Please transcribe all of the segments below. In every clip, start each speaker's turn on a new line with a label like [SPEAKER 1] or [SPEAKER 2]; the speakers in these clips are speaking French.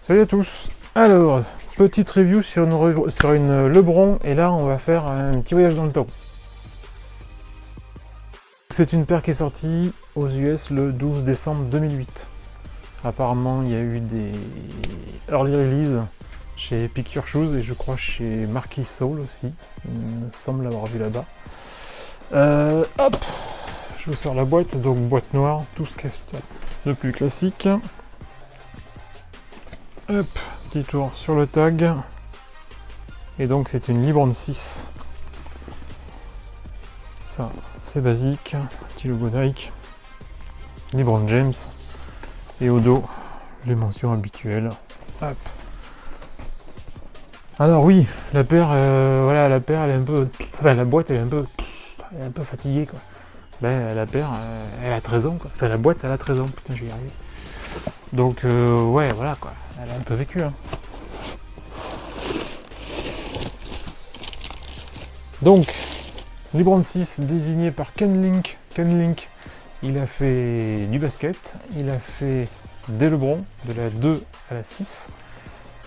[SPEAKER 1] Salut à tous. Alors, petite review sur une LeBron, et là on va faire un petit voyage dans le temps. C'est une paire qui est sortie aux US le 12 décembre 2008. Apparemment, il y a eu des early release chez Pick Your Shoes et je crois chez Marquis Soul aussi. Il me semble l'avoir vu là-bas. Hop, je vous sors la boîte, donc boîte noire, tout ce qu'il y a de plus classique. Hop, petit tour sur le tag. Et donc c'est une LeBron 6. Ça, c'est basique. Petit logo Nike. LeBron James. Et au dos, les mentions habituelles. Hop. Alors oui, la paire, voilà, la paire, elle est un peu, enfin la boîte, elle est un peu fatiguée quoi. Ben la paire, elle a 13 ans quoi. Enfin la boîte, elle a 13 ans. Putain, je vais y arriver. Donc ouais, voilà quoi. Elle a un peu vécu. Hein. Donc, LeBron 6 désigné par Ken Link. Ken Link, il a fait du basket, il a fait des LeBron, de la 2 à la 6,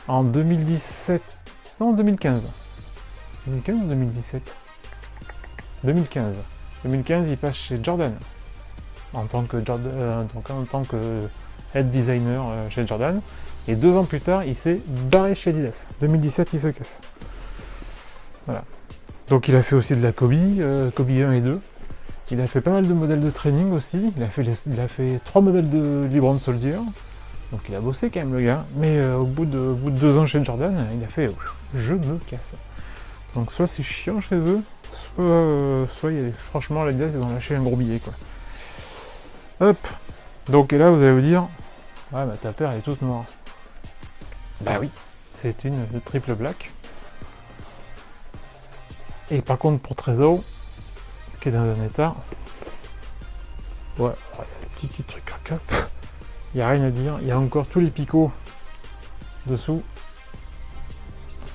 [SPEAKER 1] en 2017, non 2015. 2015 ou 2017 2015. 2015, il passe chez Jordan, en tant que head designer chez Jordan, et 2 ans plus tard, il s'est barré chez Adidas. 2017, il se casse. Voilà. Donc il a fait aussi de la Kobe 1 et 2. Il a fait pas mal de modèles de training aussi. Il a fait 3 modèles de LeBron Soldier. Donc il a bossé quand même le gars. Mais au bout de 2 ans chez Jordan, il a fait je me casse. Donc soit c'est chiant chez eux, soit franchement les gars ils ont lâché un gros billet quoi. Hop. Donc et là vous allez vous dire, ouais bah ta paire elle est toute noire. Bah oui, c'est une triple black. Et par contre pour Trésor, qui est dans un état, ouais, il y a petit truc crack, il n'y a rien à dire, il y a encore tous les picots dessous.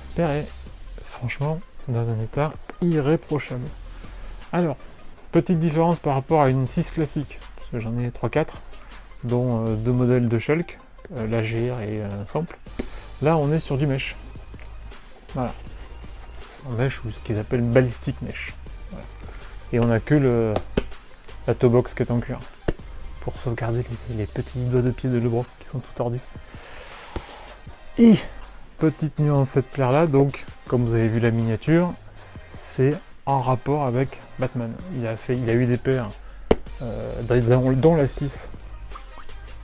[SPEAKER 1] La paire est franchement dans un état irréprochable. Alors, petite différence par rapport à une 6 classique, parce que j'en ai 3-4, dont 2 modèles de Shulk, l'AGR et un sample. Là on est sur du mesh. Voilà. En mesh ou ce qu'ils appellent ballistic mesh. Voilà. Et on n'a que la toe box qui est en cuir pour sauvegarder les petits doigts de pied de LeBron qui sont tout tordus. Et petite nuance cette paire là, donc comme vous avez vu la miniature, c'est en rapport avec Batman. Il a eu des paires dont la 6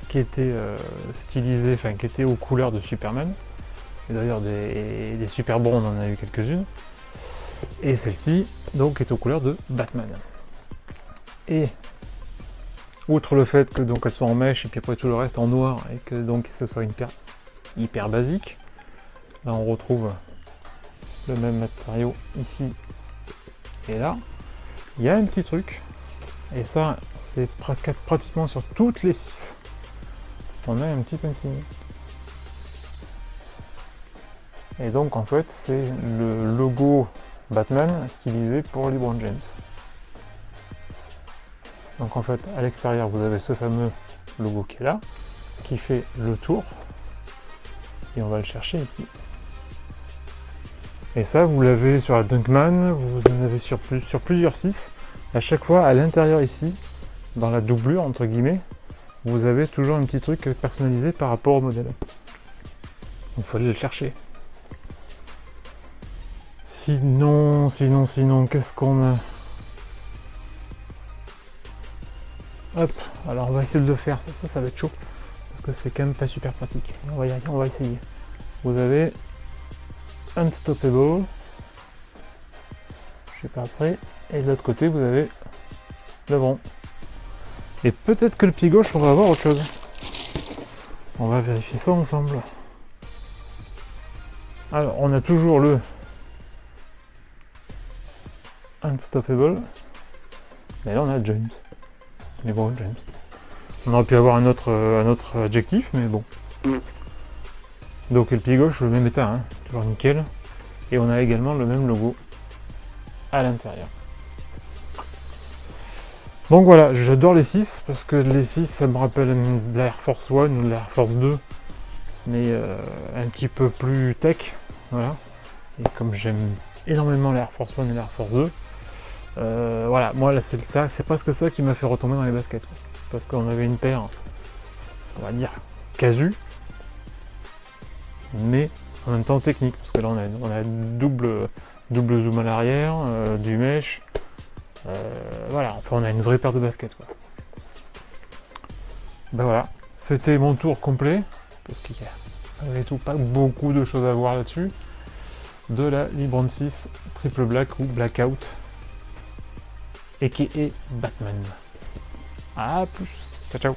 [SPEAKER 1] qui était stylisée, enfin qui était aux couleurs de Superman. Et d'ailleurs des Super Bros on en a eu quelques-unes. Et celle-ci donc est aux couleurs de Batman. Et outre le fait que donc elles soient en mèche et puis après tout le reste en noir et que donc ce soit une paire hyper basique, là on retrouve le même matériau ici et là. Il y a un petit truc, et ça c'est pratiquement sur toutes les 6. On a un petit insigne. Et donc en fait c'est le logo Batman stylisé pour LeBron James. Donc en fait à l'extérieur vous avez ce fameux logo qui est là, qui fait le tour, et on va le chercher ici. Et ça vous l'avez sur la Dunkman, vous en avez sur plusieurs 6. À chaque fois à l'intérieur ici, dans la doublure entre guillemets, vous avez toujours un petit truc personnalisé par rapport au modèle. Donc il faut aller le chercher. Sinon, qu'est-ce qu'on a? Hop, alors on va essayer de le faire, ça va être chaud, parce que c'est quand même pas super pratique. On va essayer. Vous avez Unstoppable, je sais pas après, et de l'autre côté vous avez LeBron. Et peut-être que le pied gauche on va avoir autre chose. On va vérifier ça ensemble. Alors on a toujours le Unstoppable, mais là on a James. LeBron James. On aurait pu avoir un autre adjectif, mais bon. Donc le pied gauche, le même état, hein, toujours nickel. Et on a également le même logo à l'intérieur. Donc voilà, j'adore les 6, parce que les 6, ça me rappelle de la Air Force One ou de la Air Force 2 mais un petit peu plus tech, voilà. Et comme j'aime énormément l'Air Force One et l'Air Force 2, voilà, moi là c'est presque ça qui m'a fait retomber dans les baskets, quoi. Parce qu'on avait une paire, on va dire, casu, mais en même temps technique, parce que là on a double zoom à l'arrière, du mesh, voilà, enfin on a une vraie paire de baskets, quoi. Ben voilà, c'était mon tour complet, parce qu'il y a malgré tout pas beaucoup de choses à voir là-dessus, de la Libran 6 Triple Black ou Blackout, aka Batman. A plus, ciao ciao.